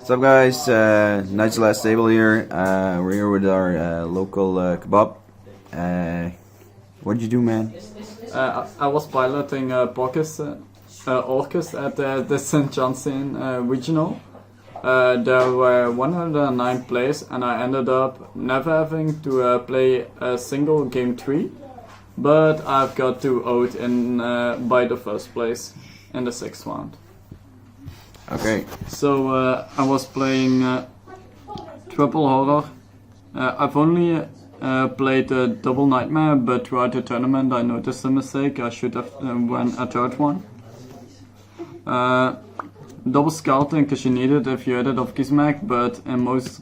What's up, guys? Night's Last Stable here. We're here with our local kebab. What did you do, man? I was piloting Orcust at the Sint-Jansteen regional. There were 109 players, and I ended up never having to play a single game 3, but I've got 2 out in by the first place in the 6th round. Okay. So I was playing triple horror. I've only played a double nightmare, but throughout the tournament I noticed a mistake. I should have won a third one. Double scouting because you need it if you had it off Gizmek, but in most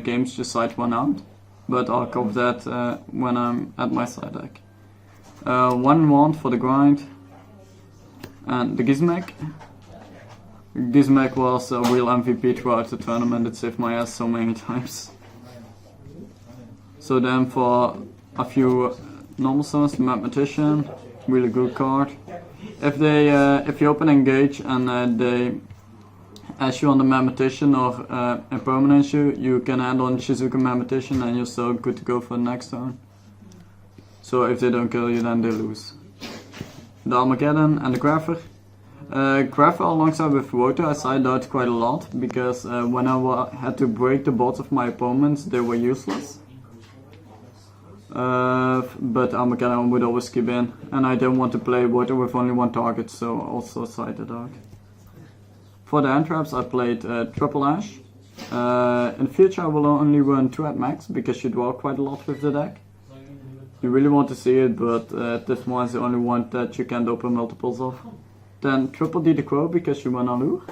games you side one out. But I'll cover that when I'm at my side deck. One wand for the grind and the Gizmek. Gizmek was a real MVP throughout the tournament. It saved my ass so many times. So then for a few normal summons, the Mathematician, really good card. If you open engage and they ask you on the Mathematician or impermanence you can add on Shizuka Mathematician and you're still good to go for the next turn. So if they don't kill you, then they lose. The Armageddon and the Grapher. Grapher alongside with Rota I sided out quite a lot because when I had to break the boards of my opponents they were useless. But Armageddon would always keep in, and I didn't want to play Water with only one target, so also sided out. For the hand traps I played Triple Ash. In future I will only run 2 at max because you draw quite a lot with the deck. You really want to see it, but this one is the only one that you can't open multiples of. Then Triple D the Crow because you run Allure.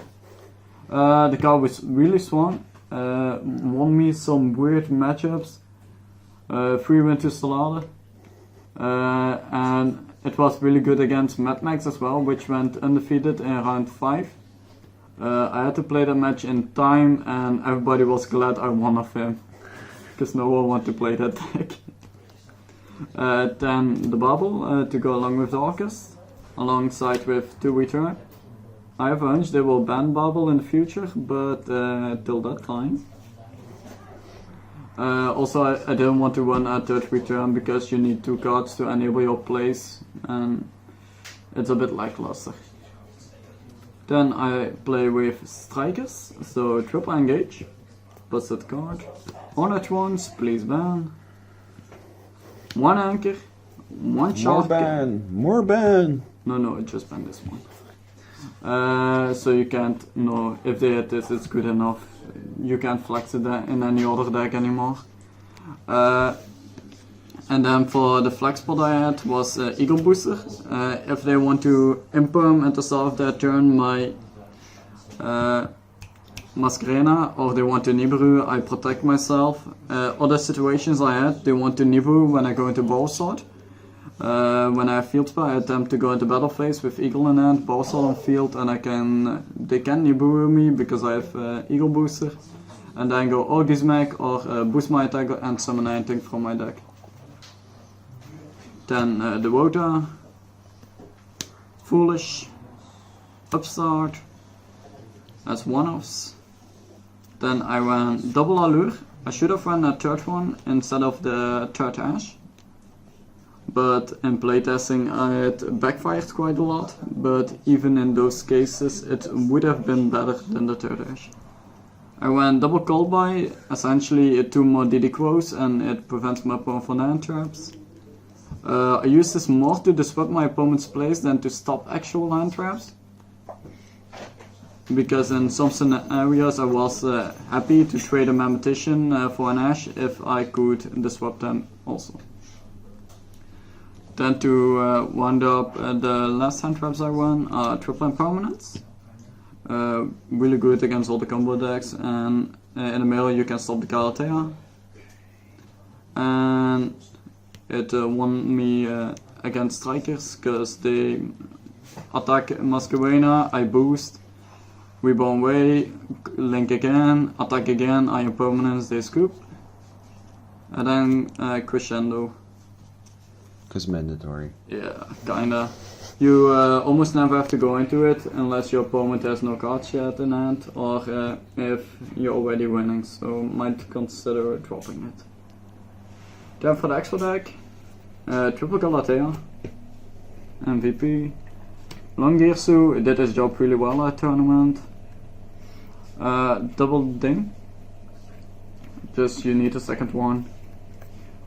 The card was really strong, won me some weird matchups. 3 went to Salada, and it was really good against Mad Max as well, which went undefeated in round 5. I had to play that match in time and everybody was glad I won off him, because no one wanted to play that deck. Then the Bubble to go along with the Orcust, alongside with 2 return. I have a hunch they will ban Bubble in the future, but till that time. Also, I didn't want to run a 3rd return because you need 2 cards to enable your plays, and it's a bit lackluster. Then I play with Strikers, so triple engage, busted card. Hornet ones, please ban. 1 anchor, 1 shark. More ban! No, just ban this one. So you can't know if they hit this, it's good enough. You can't flex it in any other deck anymore. And then for the flex spot I had was Eagle Booster. If they want to imperm at the start of their turn my Masquerena, or they want to Nibiru, I protect myself. Other situations I had, they want to Nibiru when I go into Ball Sword. When I have field spell, I attempt to go into battle phase with Eagle in hand, Ball Sword on field, and they can Nibiru me because I have Eagle Booster. And then go or Gizmek or boost my attack and summon anything from my deck. Then the Wota, Foolish, Upstart, that's one-offs. Then I ran double Allure. I should have run a 3rd one instead of the 3rd Ash. But in playtesting I had backfired quite a lot, but even in those cases it would have been better than the 3rd Ash. I ran double Call By, essentially 2 more DD Crows and it prevents my opponent from hand traps. I use this more to disrupt my opponent's plays than to stop actual hand traps. Because in some scenarios I was happy to trade a Mathematician for an Ash if I could disrupt them also. Then to wind up the last hand traps I run are Triple Impermanence. Really good against all the combo decks, and in the middle you can stop the Galatea. And it won me against Strikers because they attack Masquerena, I boost, Reborn Way, link again, attack again, I Impermanence, they scoop. And then Crescendo. Because mandatory. Yeah, kinda. You almost never have to go into it unless your opponent has no cards yet in hand, or if you're already winning, so might consider dropping it. Then for the extra deck, Triple Galatea, MVP. Longirsu did his job really well at tournament. Double Ding, just you need a second one.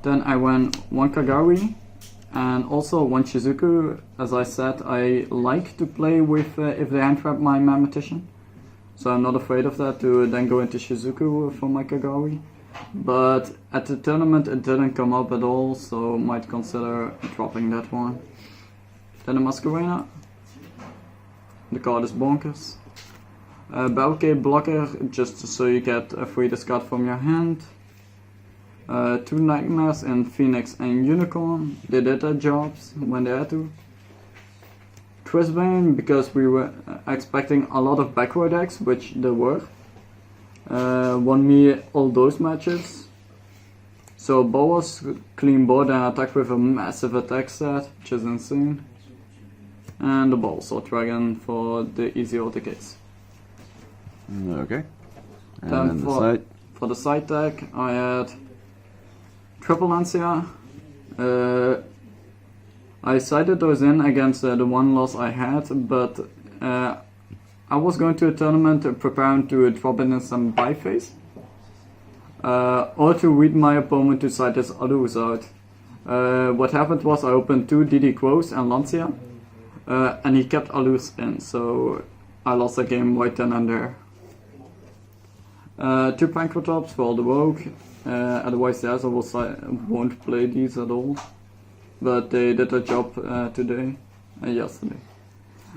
Then I went one Kagari and also one Shizuku. As I said, I like to play with if they hand trap my Mathematician, so I'm not afraid of that to then go into Shizuku for my Kagari. But at the tournament it didn't come up at all, so might consider dropping that one. Then the Masquerena. The card is bonkers. Barricade blocker, just so you get a free discard from your hand. 2 Nightmares in Phoenix and Unicorn, they did their jobs when they had to. Twistbane, because we were expecting a lot of backward decks, which there were. Won me all those matches. So Boas, clean board and attack with a massive attack set, which is insane. And the Bulbasaur Dragon for the easy OTKs. Okay. And Then then the side. for the side deck, I had Triple Lancia. I sided those in against the one loss I had, but I was going to a tournament preparing to drop in some buy phase. Or to read my opponent to side his Alus out. What happened was I opened 2 DD Quos and Lancia, and he kept Alus in, so I lost the game right then and there. 2 Pankratops for the Rogue. Otherwise, yes, won't play these at all. But they did a job today, yesterday.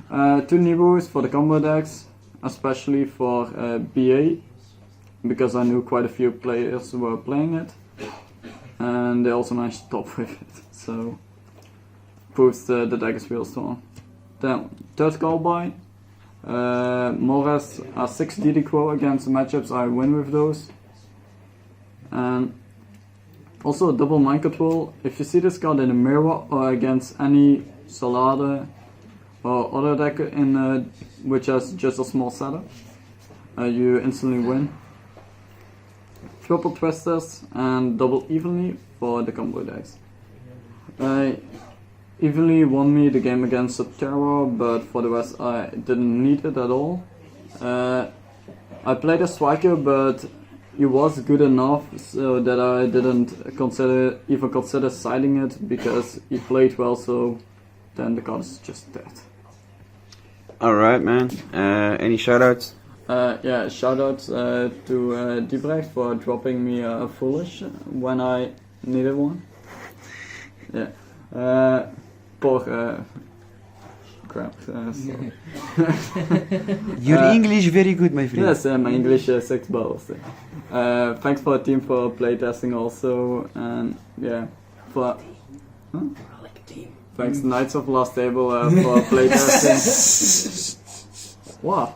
2 Nibus for the combo decks, especially for BA, because I knew quite a few players were playing it. And they also managed to top with it, so proves the deck is real strong. Then, third Callboy. Mores are 6 DD Quo against matchups, I win with those. And also a double mind control. If you see this card in a mirror or against any Solade or other deck in which has just a small setup, you instantly win. Triple Twisters and double Evenly for the combo decks. Evenly won me the game against Subterror, but for the rest I didn't need it at all. I played a striker, but he was good enough so that I didn't even consider siding it, because he played well, so then the card is just dead. Alright, man. Any shoutouts? Yeah, shoutouts to Dibrecht for dropping me a Foolish when I needed one. Yeah. Poor crap. Sorry. Your English very good, my friend. Yes, my English 6 balls. Thanks for the team for playtesting also, and yeah, for thanks Knights of Last Table for playtesting. Wow.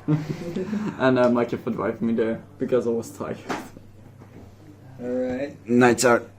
And Mikey for driving me there because I was tired. Alright. Nights out.